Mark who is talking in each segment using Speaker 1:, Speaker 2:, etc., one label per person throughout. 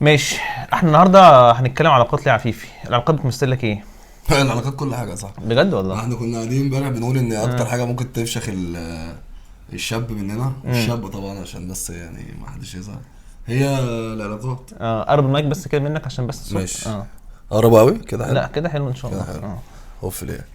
Speaker 1: ماشي. احنا النهارده هنتكلم على علاقات ليه عفيفي. العلاقات بتمثل لك ايه؟
Speaker 2: العلاقات كل حاجه صح
Speaker 1: بجد والله.
Speaker 2: احنا كنا قاعدين امبارح بنقول ان اكتر حاجه ممكن تفشخ الشاب مننا، الشاب طبعا عشان بس يعني ما حدش يزعل، هي العلاقات.
Speaker 1: قرب المايك بس كده منك عشان بس الصوت.
Speaker 2: ماشي. قرب قوي كده حلو.
Speaker 1: لا كده حلو ان شاء الله.
Speaker 2: هوف ليه.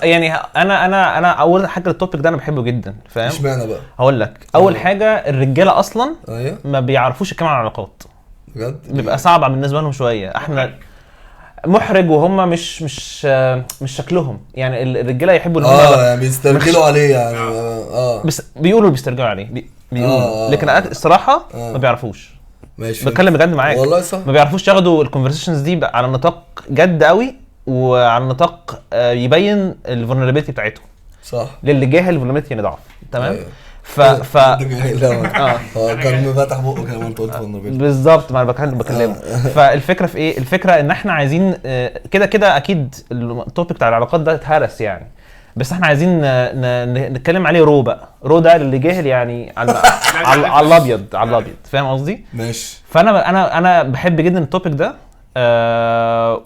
Speaker 1: يعني انا اول حاجه التوبيك ده انا بحبه جدا، فاهم؟
Speaker 2: اشمعنى بقى؟
Speaker 1: هقول لك. اول حاجه الرجاله اصلا
Speaker 2: ايوه
Speaker 1: ما بيعرفوش يتكلموا عن العلاقات،
Speaker 2: بجد
Speaker 1: بيبقى صعبه بالنسبه لهم شويه. احنا محرج وهم مش شكلهم. يعني الرجاله يحبوا ان هم
Speaker 2: يعني بيسترجلوا عليه يعني.
Speaker 1: بس بيقولوا بيسترجعوا عليه بيقولوا لكن الصراحه ما بيعرفوش.
Speaker 2: ماشي
Speaker 1: بتكلم بجد معاك
Speaker 2: والله صح.
Speaker 1: ما بيعرفوش ياخدوا الكونفرسيشنز دي على نطاق جد قوي، وعلى نطاق يبين الفولنربيلتي بتاعتهم.
Speaker 2: صح
Speaker 1: للي جاهل الفولنربيلتي يعني ضعف. تمام.
Speaker 2: أيوة. كان فاتح بقه كده وانت قلت
Speaker 1: بالظبط ما انا بكلمه. فالفكره في ايه؟ الفكره ان احنا عايزين كده اكيد التوبيك بتاع العلاقات ده اتهرس يعني، بس احنا عايزين نتكلم عليه رو بقى. رو ده اللي جاهل يعني على الابيض، على الابيض، فاهم قصدي؟
Speaker 2: ماشي.
Speaker 1: فانا بحب جدا التوبيك ده.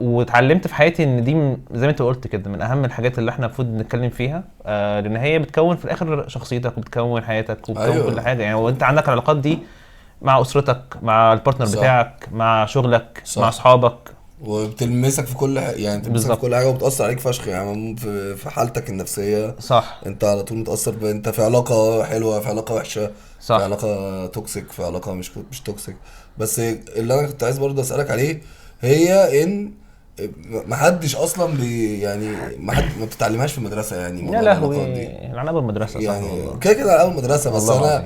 Speaker 1: واتعلمت في حياتي ان دي زي ما انت قلت كده من اهم الحاجات اللي احنا المفروض نتكلم فيها، لان هي بتكون في الاخر شخصيتك وبتكون حياتك وبتكون أيوة. كل حاجه يعني. وانت عندك العلاقات دي مع اسرتك، مع البارتنر بتاعك، مع شغلك، مع اصحابك،
Speaker 2: وبتلمسك في كل حاجه يعني. بتلمسك في كل حاجه وبتاثر عليك فشخ يعني في حالتك النفسيه.
Speaker 1: صح.
Speaker 2: انت على طول متاثر انت في علاقه حلوه، في علاقه وحشه،
Speaker 1: صح.
Speaker 2: في علاقه توكسيك، في علاقه مش توكسيك. بس اللي انا كنت عايز برضه اسالك عليه هي ان محدش اصلا يعني ما بتتعلمهاش في المدرسه يعني.
Speaker 1: يا لهوي على اول مدرسه
Speaker 2: يعني كده على اول مدرسه. بس انا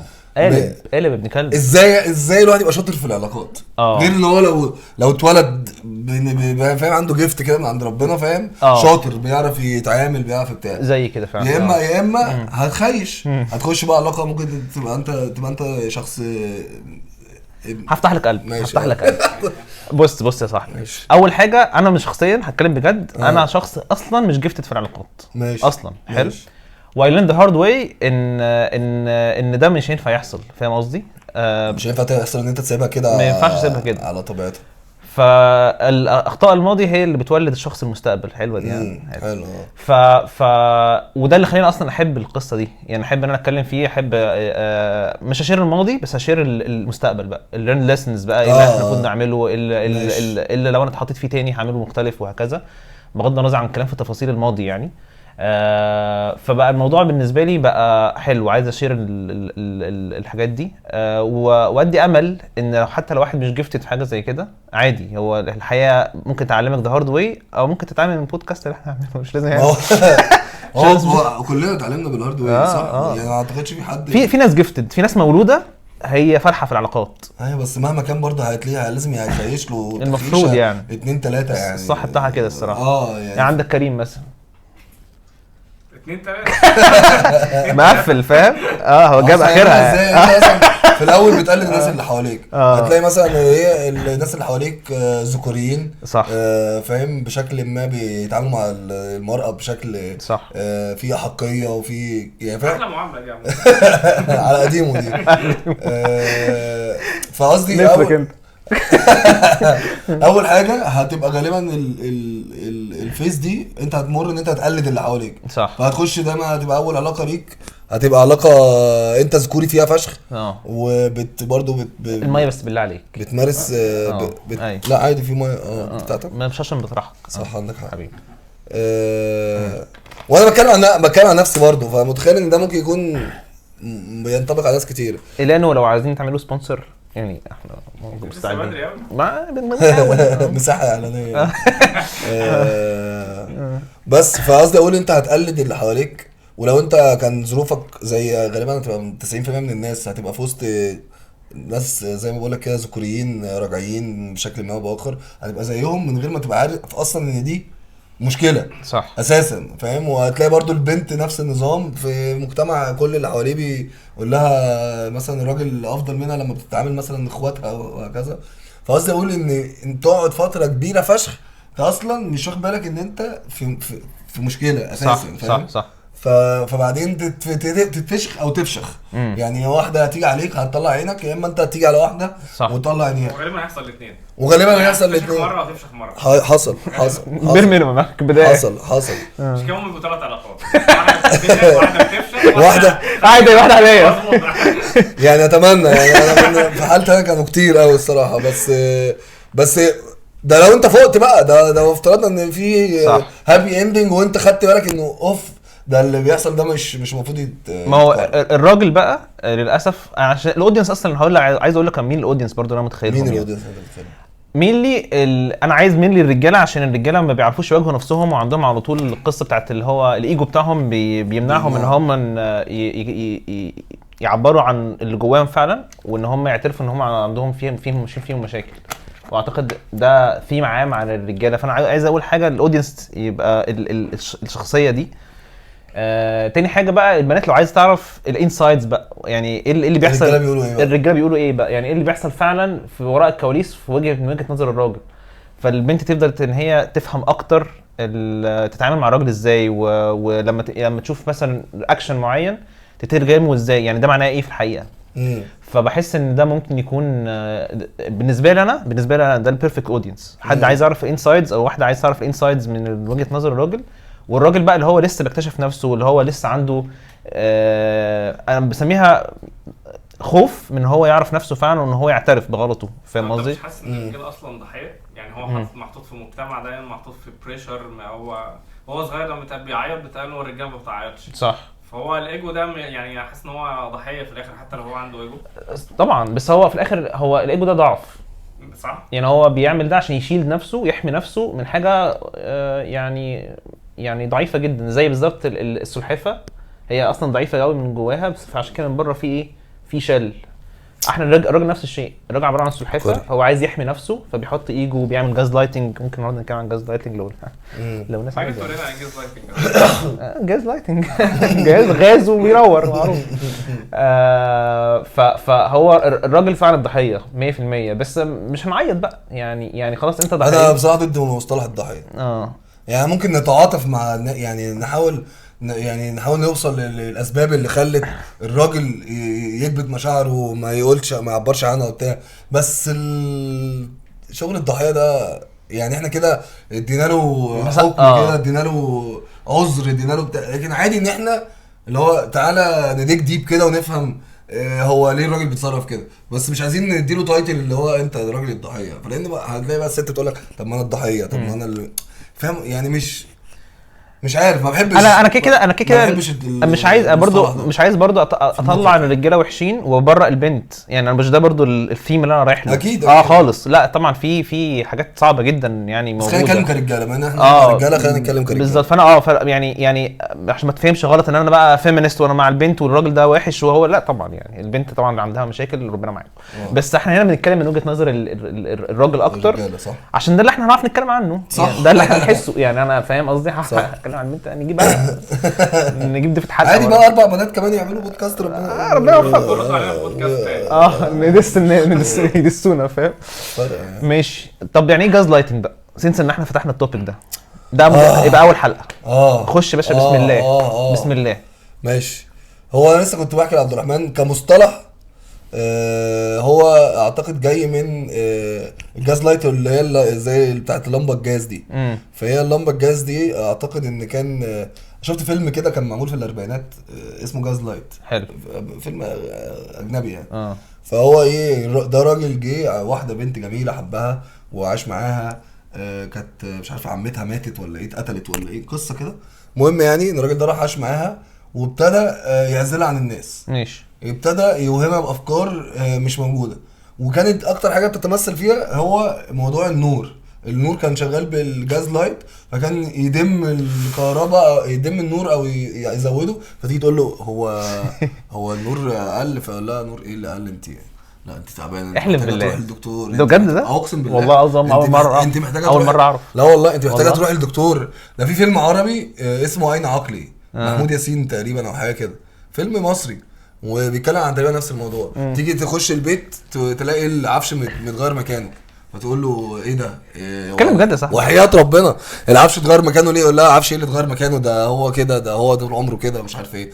Speaker 1: قالب ابن كلب.
Speaker 2: ازاي الواحد يبقى شاطر في العلاقات غير ان هو لو اتولد فاهم عنده جيفت كده من عند ربنا، فاهم؟ شاطر بيعرف يتعامل، بيعرف بتاع
Speaker 1: زي كده فعلا.
Speaker 2: يا اما هتخيش هتخش بقى علاقه ممكن تبقى انت شخص.
Speaker 1: هفتح لك قلب. هفتح لك قلب. بص يا صاحبي. اول حاجه انا مش شخصيا هتكلم بجد. انا شخص اصلا مش جيفتد في العلاقات اصلا. حلو. واي ليرند هارد واي ان ده مش هينفع يحصل، فاهم قصدي؟
Speaker 2: مش هينفع تحصل ان انت تسيبها كده.
Speaker 1: ما ينفعش تسيبها كده
Speaker 2: على طبيعتها.
Speaker 1: فالاخطاء الماضي هي اللي بتولد الشخص المستقبل. حلوه دي يعني.
Speaker 2: حلو.
Speaker 1: وده اللي خليني اصلا احب القصه دي يعني. احب ان انا اتكلم فيه. احب مش اشير الماضي بس اشير المستقبل بقى، الليرن ليسنز بقى اللي احنا المفروض نعمله، اللي لو انا اتحطيت فيه تاني هعمله مختلف وهكذا، بغض النظر عن الكلام في تفاصيل الماضي يعني. فبقى الموضوع بالنسبه لي بقى حلو. عايز اشير الحاجات دي وادي امل ان حتى لو واحد مش جيفتد في حاجه زي كده عادي. هو الحياه ممكن تعلمك ده هارد واي، او ممكن تتعامل من البودكاست اللي احنا بنعمله. مش لازم يعني
Speaker 2: كلنا اتعلمنا بالهارد واي صح. يعني ما اعتقدش في حد
Speaker 1: في ناس جيفتد، في ناس مولوده هي فرحه في العلاقات.
Speaker 2: ايوه بس مهما كان برضه هتلاقيها لازم يعيش له
Speaker 1: المفروض يعني
Speaker 2: 2 3 يعني.
Speaker 1: الصح بتاعها كده الصراحه. يعني عندك كريم مثلا
Speaker 3: 2 3
Speaker 1: مقفل، فاهم؟ هو جاب اخرها
Speaker 2: يعني. في الاول بتقلد الناس اللي حواليك. هتلاقي مثلا هي الناس اللي حواليك ذكوريين
Speaker 1: صح.
Speaker 2: فاهم؟ بشكل ما بيتعاملوا مع المرأة بشكل
Speaker 1: صح.
Speaker 2: في احقية وفي يعني فاهم.
Speaker 3: احلى معاملة دي
Speaker 2: على قديمه دي. فقصدي اول حاجه هتبقى غالبا الفيس دي انت هتمر ان انت هتقلد اللي حواليك
Speaker 1: صح.
Speaker 2: فهتخش ده ما هتبقى اول علاقه ليك، هتبقى علاقه انت ذكوري فيها فشخ. برضه
Speaker 1: الميه بس بالله عليك
Speaker 2: بتمارس لا عادي في ميه بتاعتك
Speaker 1: ما مش عشان بتراحك.
Speaker 2: صح عندك حق حبيبي. وانا بتكلم عن نفسي برضه، فمتخيل ان ده ممكن يكون بينطبق على ناس كتير.
Speaker 1: لانه لو عايزين تعملوا سبونسر يعني احنا مستعدين
Speaker 2: مساحه اعلانيه. بس فقصدي اقول انت هتقلد اللي حواليك، ولو انت كان ظروفك زي غالبا هتبقى 90% من الناس هتبقى في وسط ناس زي ما بقول لك كده ذكوريين راجعين بشكل ما او باخر، هتبقى زيهم من غير ما تبقى عارف اصلا ان دي مشكله
Speaker 1: صح
Speaker 2: اساسا، فاهم؟ وهتلاقي برضو البنت نفس النظام في مجتمع كل اللي حواليه بيقول لها مثلا الراجل افضل منها لما بتتعامل مثلا اخواتها وهكذا. فقصدي اقول ان تقعد فتره كبيره فشخ انت اصلا مش واخد بالك ان انت في مشكله اساسا،
Speaker 1: صح
Speaker 2: فاهم؟
Speaker 1: صح.
Speaker 2: فبعدين تتفشخ او تفشخ. يعني واحده هتيجي عليك هتطلع عينك، يا اما انت هتيجي على واحده وتطلع عينيها.
Speaker 3: وغالبا هيحصل الاثنين.
Speaker 2: وغالبا هيحصل الاثنين.
Speaker 3: مره وتفشخ مره.
Speaker 2: حصل
Speaker 1: بير مينيمم بدايه.
Speaker 2: حصل
Speaker 3: مش كده، هم بثلاث علاقات. واحده بتفشخ،
Speaker 2: واحده
Speaker 1: عادي، واحده عليا.
Speaker 2: يعني اتمنى، يعني انا في حالتي انا كانوا كتير قوي الصراحه، بس ده لو انت فقت بقى، ده افترضنا ان في هابي اندنج وانت خدت بالك انه اوف، ده اللي بيحصل ده مش المفروض
Speaker 1: ما هو الراجل بقى للاسف، عشان الاودينس اصلا هقول لك، عايز اقول لك مين الاودينس برضو انا متخيل
Speaker 2: مين الاودينس.
Speaker 1: مين لي انا عايز مين لي الرجاله، عشان الرجاله ما بيعرفوش يواجهوا نفسهم، وعندهم على طول القصه بتاعت اللي هو الايجو بتاعهم بيمنعهم ان هم يعبروا عن اللي جواهم فعلا، وان هم يعترفوا ان هم عندهم فيهم مشاكل. واعتقد ده في معاه مع الرجاله. فانا عايز اقول حاجه، الاودينس يبقى الشخصيه دي. تاني حاجه بقى، البنات لو عايز تعرف الانسايدز بقى، يعني ايه اللي بيحصل، الرجاله بيقولوا ايه بقى، يعني ايه اللي بيحصل فعلا في وراء الكواليس في وجهه نظر الراجل. فالبنت تفضل ان هي تفهم اكتر تتعامل مع الراجل ازاي، ولما لما تشوف مثلا اكشن معين تترجمه ازاي، يعني ده معناه ايه في الحقيقه. فبحس ان ده ممكن يكون بالنسبه لي انا ده البيرفكت اودينس. حد عايز يعرف الانسايدز، او واحده عايز تعرف الانسايدز من وجهه نظر الراجل، والراجل بقى اللي هو لسه بيكتشف نفسه، واللي هو لسه عنده انا بسميها خوف من هو يعرف نفسه فعلا، وان هو يعترف بغلطه. فاهم قصدي؟
Speaker 3: مش حاسس ان كده اصلا ضحيه، يعني هو محطوط في مجتمع دايما، محطوط في بريشر. ما هو صغير لما بيعيط بتقال له الرجاله ما بتعيطش،
Speaker 1: صح.
Speaker 3: فهو الايجو ده يعني حاسس ان هو ضحيه في الاخر، حتى لو هو عنده ايجو
Speaker 1: طبعا. بس هو في الاخر هو الايجو ده ضعف،
Speaker 3: صح.
Speaker 1: يعني هو بيعمل ده عشان يشيل نفسه، يحمي نفسه من حاجه يعني ضعيفه جدا، زي بالظبط السلحفه. هي اصلا ضعيفه قوي من جواها، بس عشان كده من بره في ايه، في شل. احنا الراجل نفس الشيء، الراجل عباره عن سلحفه، هو عايز يحمي نفسه، فبيحط ايجو وبيعمل جاز لايتنج. ممكن النهارده نتكلم عن جاز لايتنج لو الناس عايزه. جاز لايتنج غاز وبينور معروف. فهو الراجل فعلا الضحيه 100%، بس مش هنعيط بقى، يعني خلاص انت ضحيه.
Speaker 2: انا بصراحه ضد مصطلح الضحيه. يعني ممكن نتعاطف مع، يعني نحاول نوصل للاسباب اللي خلت الراجل يكبت مشاعره وما يقولش، ما يعبرش عنها وبتاع. بس شغل الضحيه ده، يعني احنا كده ادينا له حكم، كده ادينا له عذر، ادينا له بتاع. لكن عادي ان احنا اللي هو تعالى نديك ديب كده ونفهم هو ليه الراجل بيتصرف كده، بس مش عايزين نديله تايتل اللي هو انت راجل الضحيه. فلان هتلاقي بقى الست بتقول لك طب ما انا الضحيه، طب ما انا اللي فاهم، يعني مش عارف، ما بحبش.
Speaker 1: انا كده مش عايز برضو اطلع ان الرجاله وحشين وبرأ البنت، يعني انا مش ده برضو الثيم اللي انا رايح له
Speaker 2: اكيد
Speaker 1: خالص. لا طبعا في حاجات صعبه جدا يعني موجوده.
Speaker 2: خلينا نتكلم كرجاله، ما احنا رجاله، خلينا نتكلم كرجاله
Speaker 1: بالظبط. فانا يعني عشان ما تفهمش غلط ان انا بقى فيمينست وانا مع البنت والراجل ده وحش وهو، لا طبعا، يعني البنت طبعا عندها مشاكل ربنا معاها، بس احنا هنا بنتكلم من وجهه نظر الراجل اكتر، عشان ده اللي احنا هنعرف نتكلم عنه، يعني ده اللي احنا نحسه. يعني انا فاهم قصدي، هتكلم عن البنت نجيب نجيب دي في حد
Speaker 2: عادي بقى 4 بنات كمان يعملوا بودكاست، ربنا
Speaker 1: يوفقهم. يدسونا فاهم. ماشي. طب يعني ايه جاز لايتنج بقى، سنس ان احنا فتحنا التوبيك ده يبقى اول حلقه. خش يا باشا. بسم الله. بسم الله.
Speaker 2: ماشي. هو انا لسه كنت بحكي لعبد الرحمن كمصطلح، هو اعتقد جاي من الجاز لايت اللي هي زي بتاعت اللمبه الجاز دي. فهي اللمبه الجاز دي اعتقد ان كان شفت فيلم كده كان معمول في الاربعينات اسمه جاز لايت.
Speaker 1: حلو.
Speaker 2: فيلم اجنبي يعني. فهو ايه، ده راجل جه واحده بنت جميله حبها وعاش معاها، كانت مش عارف عمتها ماتت ولا ايه، اتقتلت ولا ايه قصه كده. المهم يعني ان الراجل ده راح عاش معاها وابتدى يعزلها عن الناس.
Speaker 1: ماشي.
Speaker 2: ابتدى يوهمها بافكار مش موجوده، وكانت اكتر حاجه بتتمثل فيها هو موضوع النور كان شغال بالجاز لايت، فكان يدم الكهرباء، يدم النور او يزوده. فتيجي تقول له هو النور اقل، فقال لها نور ايه اللي اقل، انت لا انت تعبانه،
Speaker 1: احلف بالله
Speaker 2: تروح للدكتور.
Speaker 1: ده بجد ده؟
Speaker 2: اقسم بالله
Speaker 1: والله اعظم. اول مره
Speaker 2: انت محتاجه
Speaker 1: اول مره اعرف.
Speaker 2: لا والله انت محتاجه تروح للدكتور. ده في فيلم عربي اسمه عين عقلي، محمود ياسين تقريبا او حاجه كده، فيلم مصري وبيتكلم عن تقريبا نفس الموضوع. تيجي تخش البيت تلاقي العفش متغير مكانه، فتقول له ايه ده
Speaker 1: اتكلم بجد صح
Speaker 2: وحياة ربنا العفش اتغير مكانه ليه؟ يقول لها عفش ايه اللي اتغير مكانه؟ ده هو كده، ده هو طول عمره كده مش عارف ايه.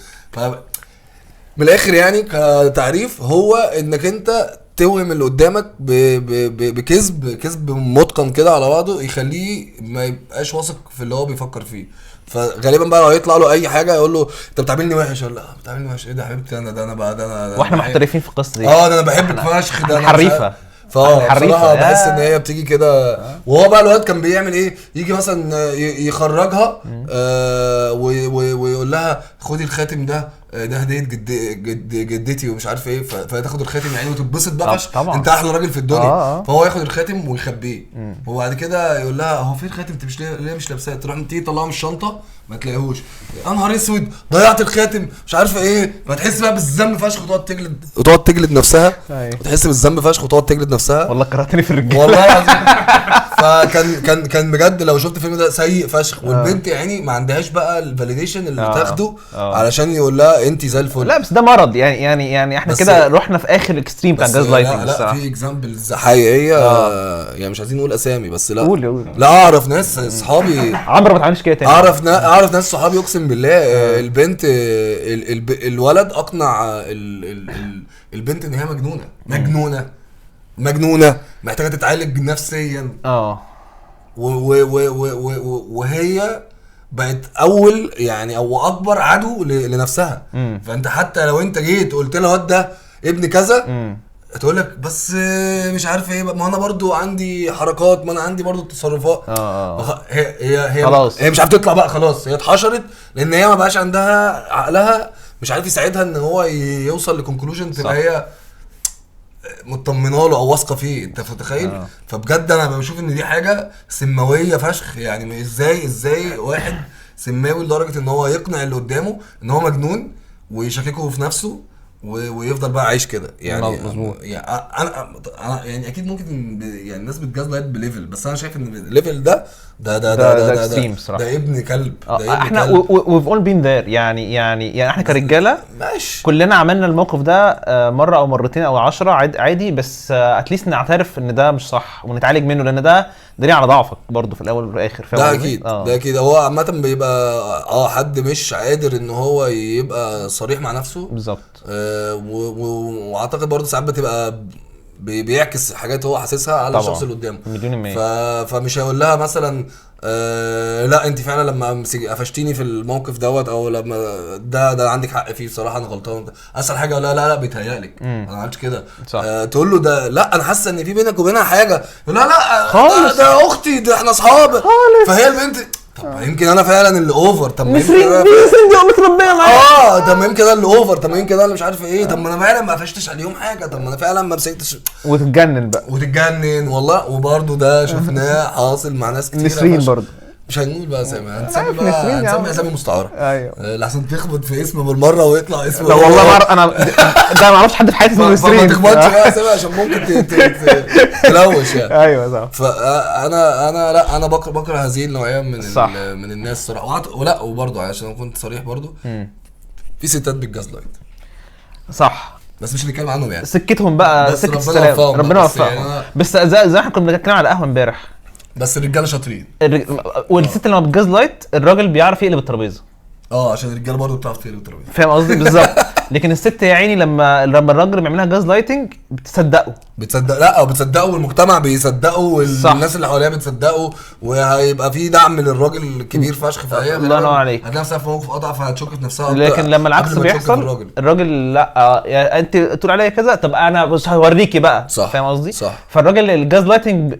Speaker 2: من الاخر يعني كتعريف هو انك انت توهم اللي قدامك بكذب متقن كده على بعضه يخليه ما يبقاش واثق في اللي هو بيفكر فيه. فغالبا بقى لو هيطلع له اي حاجه يقول له انت بتعاملني وحش ولا لا بتعاملني وحش؟ ايه ده يا حبيبتي انا بقى ده انا
Speaker 1: واحنا محترفين في القصه دي.
Speaker 2: ده انا بحبك فشخ ده
Speaker 1: حريفه
Speaker 2: بصراحه بحس ان هي بتيجي كده. وهو بقى الواد كان بيعمل ايه؟ يجي مثلا يخرجها ويقول لها خدي الخاتم ده هديه جدتي ومش عارف ايه. فهي تاخد الخاتم يعني وتتبسط بقى فشخ، انت احلى راجل في الدنيا. فهو ياخد الخاتم ويخبيه وبعد كده يقول لها هو فين الخاتم؟ انت مش ليه مش لابساه؟ تروح انت تطلعه من الشنطه ما تلاقيهوش، يا نهار اسود ضيعت الخاتم مش عارفه ايه. فتحس بقى بالذنب فشخ وتقعد تجلد نفسها. وتحس بالذنب فشخ وتقعد تجلد نفسها.
Speaker 1: والله كرهتني في الرجاله
Speaker 2: والله العظيم. فكان بجد لو شفت الفيلم ده سيء فشخ. والبنت يعني ما عندهاش بقى الفاليديشن اللي تاخده علشان يقول لها انت زي الفل.
Speaker 1: لا بس ده مرض يعني احنا كده رحنا في اخر الاكستريم بتاع جاز لايتنج.
Speaker 2: لا في اكزامبلز حقيقيه يعني مش عايزين نقول اسامي بس لا
Speaker 1: قول.
Speaker 2: لا اعرف ناس اصحابي
Speaker 1: عمرو ما تعملش كده تاني.
Speaker 2: اعرف ناس صحابي اقسم بالله البنت الولد اقنع البنت ان هي مجنونه محتاجه تتعالج نفسيا. وهي بقت اول يعني او اكبر عدو لنفسها. فانت حتى لو انت جيت قلت لها الواد ده ابن كذا تقول لك بس مش عارف ايه، ما انا برضو عندي حركات، ما انا عندي برضو تصرفات. هي خلاص هي مش عارفه تطلع بقى، خلاص هي اتحشرت لان هي ما بقاش عندها عقلها مش عارف يساعدها ان هو يوصل لكونكلوجن تبقى هي مطمنه له او واثقه فيه. انت متخيل؟ فبجد انا بشوف ان دي حاجه سماويه فشخ. يعني ازاي واحد سماوي لدرجه ان هو يقنع اللي قدامه ان هو مجنون ويشككه في نفسه ويفضل بقى عايش كده. يعني
Speaker 1: مظبوط.
Speaker 2: يعني انا يعني اكيد ممكن يعني الناس بتجاز لايت بليفل، بس انا شايف ان الليفل ده ده ابن كلب.
Speaker 1: احنا we've all been there. يعني احنا كرجاله
Speaker 2: ماشي
Speaker 1: كلنا عملنا الموقف ده مره او مرتين او 10 عادي، بس اتليست نعترف ان ده مش صح ونتعالج منه، لان ده دليل على ضعفك برضو في الاول والاخر.
Speaker 2: ده اكيد ده اكيد. هو عامه بيبقى حد مش قادر ان هو يبقى صريح مع نفسه بالظبط. واعتقد برضو ساعات بتبقى بيعكس حاجات هو حاسسها على الشخص اللي قدامه
Speaker 1: مليون المية.
Speaker 2: فمش هيقول لها مثلا لا انت فعلا لما قفشتيني في الموقف دوت او لما ده عندك حق فيه بصراحه انا غلطان. اسهل حاجه لا بيتهيألك انا ما عملتش كده. تقول له ده لا انا حاسه ان في بينك وبينها حاجه. لا ده اختي، ده احنا اصحاب. فهي البنت طب يمكن انا فعلا اللي اوفر. طب
Speaker 1: نسرين دي متربيه معايا.
Speaker 2: طب يمكن انا اللي اوفر. طب يمكن انا مش عارف ايه. طب ما انا فعلا ما قفشتش عليهم حاجه. طب ما انا فعلا ما مسكتش.
Speaker 1: وتتجنن بقى
Speaker 2: والله. وبرده ده شفناه حاصل مع ناس كتير.
Speaker 1: نسرين برضه
Speaker 2: مش هنقول بقى اسامي، هنسمي اسامي مستعاره. ايوه لحسن تخبط في اسم بالمره ويطلع اسمه.
Speaker 1: لا والله ما انا ده ما اعرفش حد في حياتي اسمه نسرين.
Speaker 2: ما تخبطش بقى اسامي عشان ممكن تلوش يعني.
Speaker 1: ايوه صح.
Speaker 2: فانا لا انا بكره هذه النوعيه من الناس صراحه. ولا وبرده عشان انا كنت صريح برده في ستات بالجاز لايت
Speaker 1: صح،
Speaker 2: بس مش هنتكلم عنهم يعني.
Speaker 1: سكتهم بقى سكه السلام ربنا يوفقهم. بس زي احنا كنا بنتكلم على قهوه امبارح،
Speaker 2: بس الرجاله شاطرين.
Speaker 1: والست لما بتجاز لايت الراجل بيعرف يقلب الترابيزه.
Speaker 2: عشان الرجاله برضه بتعرف تقلب الترابيزه.
Speaker 1: فاهم قصدي؟ بالظبط. لكن الست يا عيني لما الراجل بيعملها جاز لايتنج بتصدقه. لا بتصدقه والمجتمع بيصدقه والناس اللي حواليها بتصدقه وهيبقى في دعم للراجل الكبير فشخ. فهي الله ينور عليك.
Speaker 2: هتلاقي نفسها في موقف اضعف فهتشك في نفسها اكتر.
Speaker 1: لكن لما العكس بيحصل الراجل لا انت تقول عليا كذا، طب انا بس هوريكي بقى. فاهم قصدي؟ فالراجل الجاز لايتنج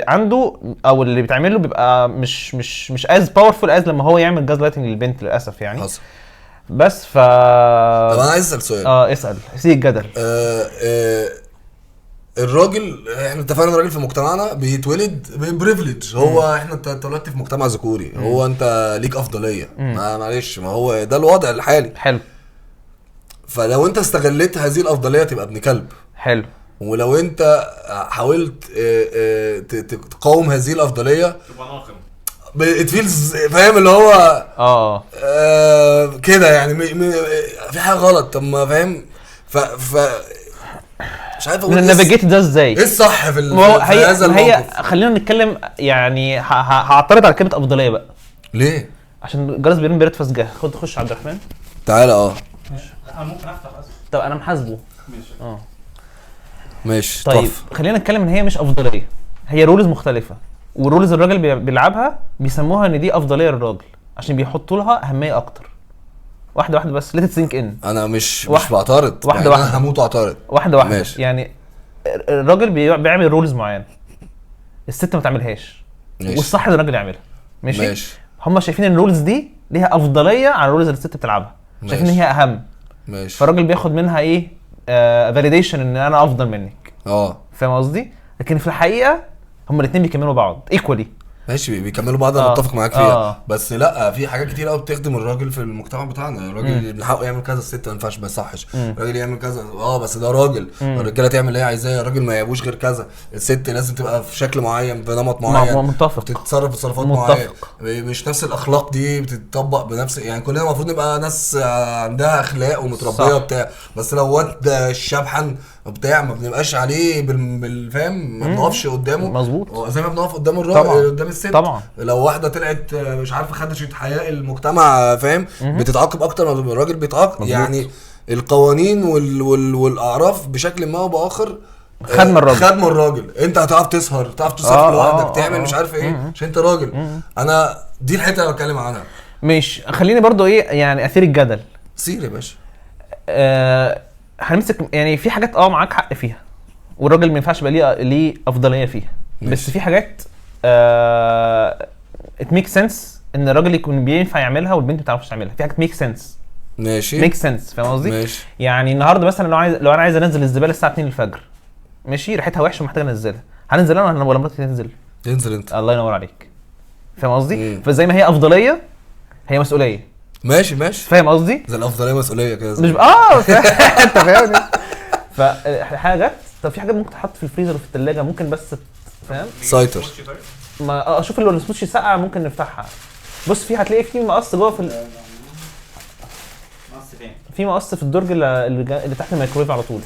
Speaker 1: عنده او اللي بيتعمل له بيبقى مش از باورفول از لما هو يعمل جاز لايتنج للبنت للاسف يعني. حصل. بس طب
Speaker 2: انا عايز اسال سؤال.
Speaker 1: اسال سيب الجدل.
Speaker 2: الراجل احنا اتفقنا الراجل في مجتمعنا بيتولد ببريفليج. هو احنا اتولدت في مجتمع ذكوري. هو انت ليك افضليه. معلش ما هو ده الوضع الحالي.
Speaker 1: حلو.
Speaker 2: فلو انت استغلت هذه الافضليه تبقى ابن كلب.
Speaker 1: حلو.
Speaker 2: ولو انت حاولت تقاوم هذه الافضليه
Speaker 3: تبقى ناقم.
Speaker 2: اتفيلز فاهم اللي هو كده يعني في حاجه غلط. طب ما فاهم مش عارف اقول
Speaker 1: النافيجيت ده ازاي.
Speaker 2: ايه الصح في
Speaker 1: هذا الموقف. خلينا نتكلم يعني هعترض على كلمه افضليه بقى.
Speaker 2: ليه؟
Speaker 1: عشان جرس بيرن بيرتفس جه. خش عبد الرحمن
Speaker 2: تعالى.
Speaker 3: انا ممكن افتح بس.
Speaker 1: طب انا محاسبه.
Speaker 3: ماشي.
Speaker 2: ماشي.
Speaker 1: طيب خلينا نتكلم ان هي مش افضليه، هي رولز مختلفه، والرولز الراجل بيلعبها بيسموها ان دي افضليه للراجل عشان بيحطوا لها اهميه اكتر. واحده بس ليت سينك ان.
Speaker 2: انا مش بعترض.
Speaker 1: واحده
Speaker 2: انا هموت واعترض.
Speaker 1: واحده
Speaker 2: ماشي.
Speaker 1: يعني الراجل بيعمل رولز معينه، الست ما تعملهاش، والصح ان الراجل يعملها. ماشي. هم شايفين ان الرولز دي ليها افضليه على الرولز اللي الست بتلعبها، شايفين ان هي اهم.
Speaker 2: ماشي.
Speaker 1: فالراجل بياخد منها ايه فاليديشن ان انا افضل منك. فاهم قصدي؟ لكن في الحقيقه هم الاثنين بيكملوا بعض ايكوالي.
Speaker 2: ماشي بيكملوا بعض. انا متفق معاك فيها. بس لا، في حاجات كتير قوي بتخدم الراجل في المجتمع بتاعنا. الراجل من حقه يعمل كذا، الست ما ينفعش، ما يصحش. الراجل يعمل كذا بس ده راجل. الرجاله تعمل اللي هي عايزاه، الراجل ما يبوش غير كذا. الست لازم تبقى في شكل معين، بنمط معين،
Speaker 1: متفق.
Speaker 2: تتصرف بتصرفات معينه. مش نفس الاخلاق دي بتطبق بنفس، يعني كلنا المفروض نبقى ناس عندها اخلاق ومتربيه وبتاع. بس لو واد الشبحن بتاع ما بنبقاش عليه بالفهم، ما بنقفش قدامه.
Speaker 1: مظبوط.
Speaker 2: زي ما بنقف قدام الراجل قدام الست.
Speaker 1: طبعا.
Speaker 2: لو واحده طلعت مش عارفه خدشت حياء المجتمع، فاهم، بتتعاقب اكتر ما الراجل بيتعاقب. يعني القوانين والاعراف بشكل ما او باخر خدم الراجل. انت هتعرف تسهر، لوحدك، تعمل مش عارف ايه عشان انت راجل. انا دي الحته اللي بتكلم عنها.
Speaker 1: مش خليني برضو ايه يعني اثير الجدل.
Speaker 2: سير يا باشا.
Speaker 1: هنمسك يعني في حاجات معاك حق فيها، والراجل ما ينفعش يبقى ليه افضليه فيها. بس في حاجات it makes sense ان الراجل يكون بينفع يعملها والبنت ما تعرفش تعملها. في حاجات make sense.
Speaker 2: ماشي.
Speaker 1: make sense. فاهم قصدي؟
Speaker 2: ماشي.
Speaker 1: يعني النهارده مثلا لو انا عايز انزل الزباله الساعه 2 الفجر، ماشي، ريحتها وحشه ومحتاج انزلها، هننزل انا ولا مراتي تنزل
Speaker 2: انت؟
Speaker 1: الله ينور عليك. فاهم قصدي؟ فزي ما هي افضليه هي مسؤوليه.
Speaker 2: ماشي.
Speaker 1: فاهم قصدي؟
Speaker 2: زي الافضليه مسؤوليه كده.
Speaker 1: مش انت فاهم. فحاجات، طب في حاجات ممكن تحط في الفريزر وفي الثلاجه، ممكن بس فاهم
Speaker 2: سايتر.
Speaker 1: ما اشوف اللي السموتشي ساقعه ممكن نفتحها. بص هتلاقي في مقص جوه في في مقص في الدرج اللي تحت الميكرويف على طول.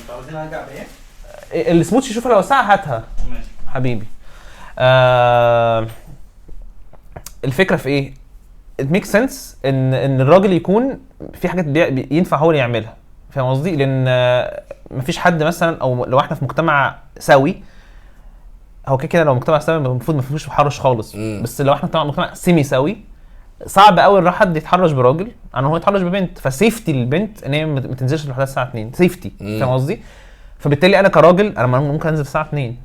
Speaker 3: انت عاوزين ارجع بايه؟
Speaker 1: السموتشي شوفها لو ساقعه هاتها.
Speaker 3: ماشي
Speaker 1: حبيبي. الفكره في ايه؟ it makes sense ان الراجل يكون في حاجات ينفع هو اللي يعملها. فاهم قصدي؟ لان مفيش حد مثلا، او لو احنا في مجتمع سوي، هو كده لو مجتمع سوي المفروض ما فيهوش تحرش خالص. بس لو احنا طبعا مجتمع سيمي سوي، صعب قوي ان حد يتحرش براجل عن هو يتحرش ببنت. فسيفتي للبنت ان هي ما تنزلش لوحدها الساعه 2 سيفتي. فاهم قصدي؟ فبالتالي انا كراجل انا ممكن انزل الساعه 2.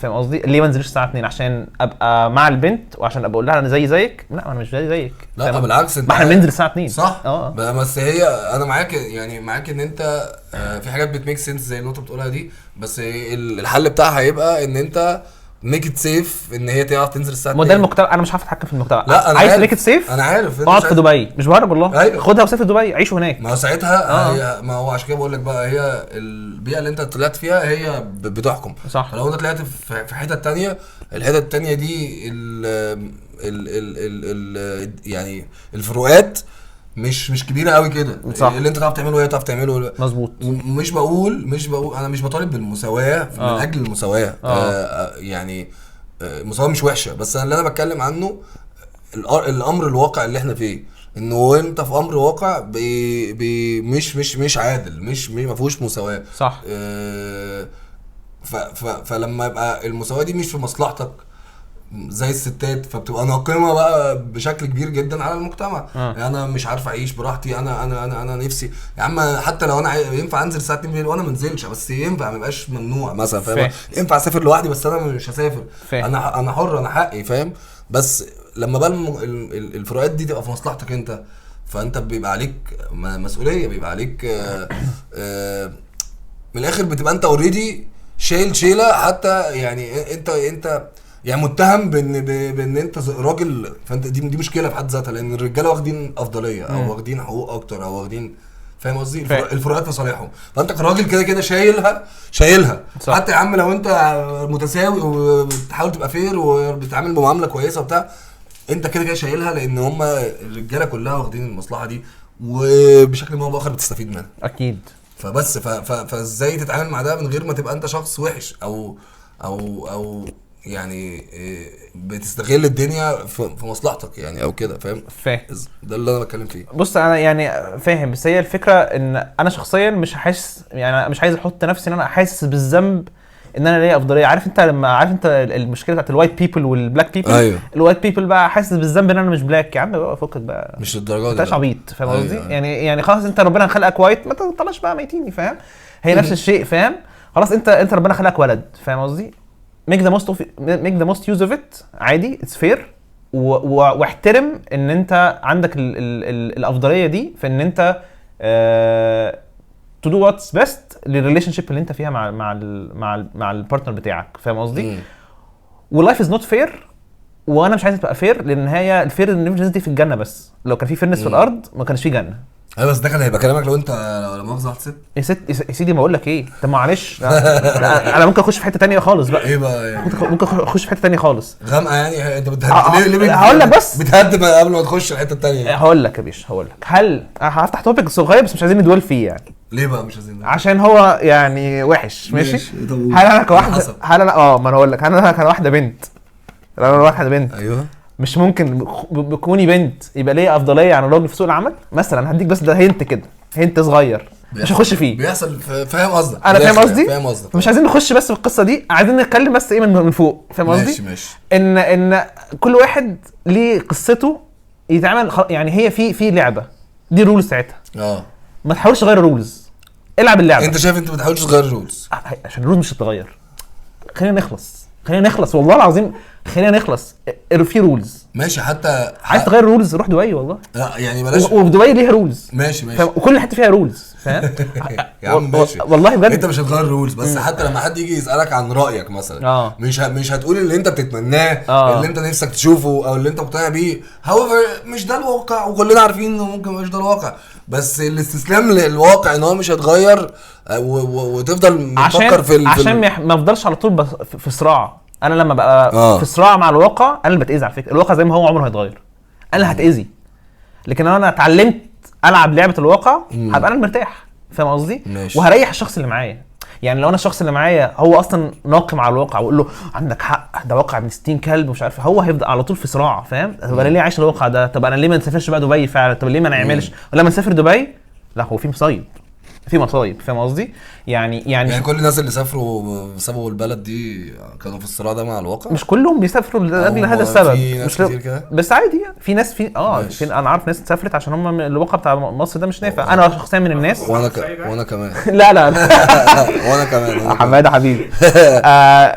Speaker 1: فاهم قصدي؟ ليه ما انزلش الساعه 2؟ عشان ابقى مع البنت وعشان ابقى اقول لها انا زيك. لا انا مش زيك.
Speaker 2: لا بالعكس،
Speaker 1: ما احنا بننزل الساعه 2
Speaker 2: صح. بس هي انا معاك، يعني معاك ان انت في حاجات بتميك سنس زي اللي انت بتقولها دي. بس الحل بتاعها هيبقى ان انت ميك ات سيف ان هي تعرف تنزل الساعه 2.
Speaker 1: ما ده المجتمع، انا مش عارف اتحكم في المجتمع.
Speaker 2: لا أنا
Speaker 1: عايز ميك ات سيف.
Speaker 2: انا عارف
Speaker 1: اقعد في دبي، مش بهرب والله.
Speaker 2: أيوة.
Speaker 1: خدها وسافر دبي، عيشوا هناك.
Speaker 2: ما هو ساعتها هي، ما هو عشان كده بقول لك بقى، هي البيئه اللي انت طلعت فيها هي بتحكم.
Speaker 1: صح.
Speaker 2: فلو انت طلعت في حته تانية، الحته التانية دي ال يعني الفروقات مش كبيره قوي كده. اللي انت تعرف تعمله وهي تعرف تعمله.
Speaker 1: مظبوط.
Speaker 2: مش بقول انا مش بطالب بالمساواه من اجل المساواه. يعني المساواه مش وحشه، بس انا اللي انا بتكلم عنه الامر الواقع اللي احنا فيه، انه انت في امر واقع مش عادل، مش ما فيهوش مساواه.
Speaker 1: صح.
Speaker 2: فلما يبقى المساواه دي مش في مصلحتك زي الستات، فبتبقى ناقمه بقى بشكل كبير جدا على المجتمع. يعني انا مش عارف اعيش براحتي، انا نفسي يا عم، حتى لو انا ينفع انزل الساعه 2 بالليل وانا ما انزلش، بس ينفع ما يبقاش ممنوع مثلا. فاهم؟ ينفع اسافر لوحدي بس انا مش هسافر. انا حر، انا حقي. فاهم؟ بس لما بقى الفروقات دي تبقى في مصلحتك انت، فانت بيبقى عليك مسؤوليه، بيبقى عليك من الاخر بتبقى انت اوريدي شيله. حتى يعني انت يعني متهم بان انت راجل، فانت دي مشكله في حد ذاتها، لان الرجاله واخدين افضليه او واخدين حقوق اكتر او واخدين، فاهم قصدي، الفروقات في صالحهم. فانت كراجل كده شايلها. صح. حتى يا عم لو انت متساوي وبتحاول تبقى فير وبتتعامل بمعامله كويسه وبتاع، انت كده شايلها، لان هم الرجاله كلها واخدين المصلحه دي، وبشكل ما او باخر بتستفيد منها.
Speaker 1: اكيد.
Speaker 2: فبس فازاي تتعامل مع ده من غير ما تبقى انت شخص وحش او يعني بتستغل الدنيا في مصلحتك يعني او كده فاهم. ده اللي انا بتكلم فيه.
Speaker 1: بص انا يعني فاهم، بس هي الفكره ان انا شخصيا مش حاسس، يعني مش عايز احط نفسي ان انا حاسس بالذنب ان انا ليا افضليه. عارف انت لما عارف انت المشكله بتاعت الوايت بيبل والبلاك بيبل؟
Speaker 2: أيوه.
Speaker 1: الوايت بيبل بقى حاسس بالذنب ان انا مش بلاك. يا عم بقى فكك بقى،
Speaker 2: مش الدرجه
Speaker 1: دي انت عبيط فاهم قصدي؟
Speaker 2: أيوه.
Speaker 1: يعني خلاص انت ربنا خلقك وايت، ما تطلعش بقى ميتيني فاهم. هي نفس الشيء فاهم. خلاص انت ربنا خلقك ولد فاهم قصدي؟ make the most use of it عادي، it's fair. واحترم ان انت عندك الافضليه دي في ان انت to do what's best للريليشن شيب اللي انت فيها مع البارتنر بتاعك فاهم قصدي؟ واللايف از نوت فير، وانا مش عايز تبقى فير، لان هي الفير النيفرنس دي في الجنه بس. لو كان في فيرنس في الارض ما كانش في جنه.
Speaker 2: ايوه بس ده كان هيبقى كلامك لو انت لا مؤاخذه واحد ست
Speaker 1: يا سيدي ما اقول لك ايه، طب معلش انا ممكن اخش في حته تانية خالص بقى.
Speaker 2: ايه بقى يعني؟
Speaker 1: ممكن اخش في حته تانية خالص
Speaker 2: غامقه يعني. انت بتهدد ليه
Speaker 1: هقول لك بس
Speaker 2: بتهدد قبل ما تخش الحته التانية.
Speaker 1: هقول لك يا باشا، هقول لك هل هفتح توبيك صغير بس مش عايزين ندول فيه يعني.
Speaker 2: ليه بقى مش عايزين؟
Speaker 1: عشان هو يعني وحش ماشي. هل انا كواحده، هل انا ما انا اقول لك، هل انا كواحده بنت، لو انا واحده بنت
Speaker 2: ايوه
Speaker 1: مش ممكن بكوني بنت يبقى ليا افضليه عن الراجل في سوق العمل مثلا؟ هديك بس ده هنت كده، هنت صغير مش هخش فيه.
Speaker 2: بيحصل فاهم قصدك؟
Speaker 1: انا فاهم قصدي. مش عايزين نخش بس في القصه دي، عايزين نتكلم بس ايه من فوق فاهم قصدي؟
Speaker 2: ماشي.
Speaker 1: ان كل واحد ليه قصته يتعامل يعني. هي في لعبه دي رولز ساعتها، ما تحاولش تغير الرولز، العب اللعبه.
Speaker 2: انت شايف انت ما بتحاولش تغير الرولز
Speaker 1: عشان الرولز مش هتتغير. خلينا نخلص والله العظيم، خلينا نخلص في رولز
Speaker 2: ماشي. حتى
Speaker 1: عايز تغير رولز روح دبي والله.
Speaker 2: لا يعني بلاش.
Speaker 1: وفي دبي ليها رولز
Speaker 2: ماشي
Speaker 1: وكل حته فيها رولز فاهم.
Speaker 2: يا عم ماشي
Speaker 1: والله بجد
Speaker 2: انت مش هتغير الرولز، بس حتى لما حد يجي يسالك عن رايك مثلا مش هتقول اللي انت بتتمناه اللي انت نفسك تشوفه او اللي انت مقتنع بيه. however مش ده الواقع، وكلنا عارفين انه ممكن مش ده الواقع، بس الاستسلام للواقع ان هو مش هيتغير وتفضل مفكر
Speaker 1: عشان ما افضلش على طول في صراع. انا لما بقى في صراع مع الواقع انا اللي بتاذي على فكره. الواقع زي ما هو عمره هيتغير، انا اللي هتاذي. لكن لو انا اتعلمت العب لعبه الواقع هبقى انا المرتاح فاهم قصدي؟ وهريح الشخص اللي معايا. يعني لو انا الشخص اللي معايا هو اصلا ناقم على الواقع واقول له عندك حق ده واقع ابن 60 كلب ومش عارف، هو هيفضل على طول في صراع فاهم. طب انا ليه عايش الواقع ده؟ طب انا ليه ما نسافرش بقى دبي فعلا؟ طب ليه ما نعملش ولما نسافر دبي؟ لا هو في مصايب فاهم قصدي؟ يعني
Speaker 2: كل الناس اللي سافروا بسبب البلد دي كانوا في الصراع ده مع الواقع.
Speaker 1: مش كلهم بيسافروا لاجل هذا السبب، مش بس عادي يعني. في ناس في انا عارف ناس سافرت عشان هم الواقع بتاع مصر ده مش نافع. انا شخصيا من الناس
Speaker 2: وانا كمان
Speaker 1: لا
Speaker 2: وانا كمان
Speaker 1: حماده حبيبي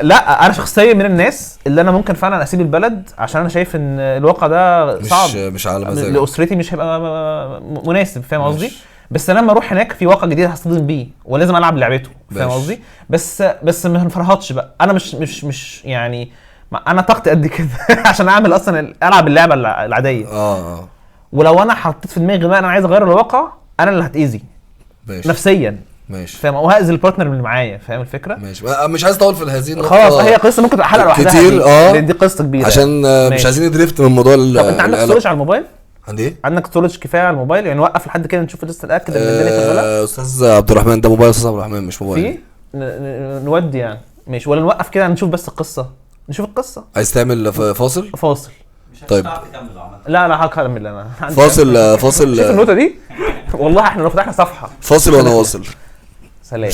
Speaker 1: لا انا شخصيا من الناس اللي انا ممكن فعلا اسيب البلد عشان انا شايف ان الواقع ده صعب،
Speaker 2: مش على مزاجي
Speaker 1: لاسرتي، مش هيبقى مناسب فاهم قصدي؟ بس انا لما اروح هناك في واقع جديد هصطدم بيه ولازم العب لعبته فاهم قصدي؟ بس ما نفرهطش بقى. انا مش يعني انا طاقتي قد كده عشان اعمل اصلا العب اللعبه العاديه. ولو انا حطيت في دماغي بقى انا عايز اغير الواقع انا اللي هتاذي نفسيا
Speaker 2: ماشي
Speaker 1: فاهم، وهاذي البارتنر اللي معايا فاهم الفكره.
Speaker 2: ماشي مش عايز اطول في هذه النقطه
Speaker 1: خلاص. هي قصه ممكن تبقى حلقه لوحدها
Speaker 2: كتير
Speaker 1: دي قصه كبيره
Speaker 2: عشان مش عايزين ندريفت من موضوع.
Speaker 1: طب انت عندك ستورج على الموبايل؟
Speaker 2: عندي ايه؟
Speaker 1: عندك ستورج كفايه على الموبايل يعني؟ نوقف لحد كده نشوف لسه نتاكد ان الدنيا شغاله.
Speaker 2: استاذ عبد الرحمن ده موبايل استاذ عبد الرحمن مش موبايل.
Speaker 1: نودي يعني ماشي، ولا نوقف كده نشوف بس القصه، نشوف القصه.
Speaker 2: عايز تعمل فاصل؟
Speaker 1: طيب لا هكمل انا
Speaker 2: فاصل
Speaker 1: شوف النوتة دي والله احنا لو فتحنا صفحة
Speaker 2: فاصل وانا واصل.
Speaker 1: سلام.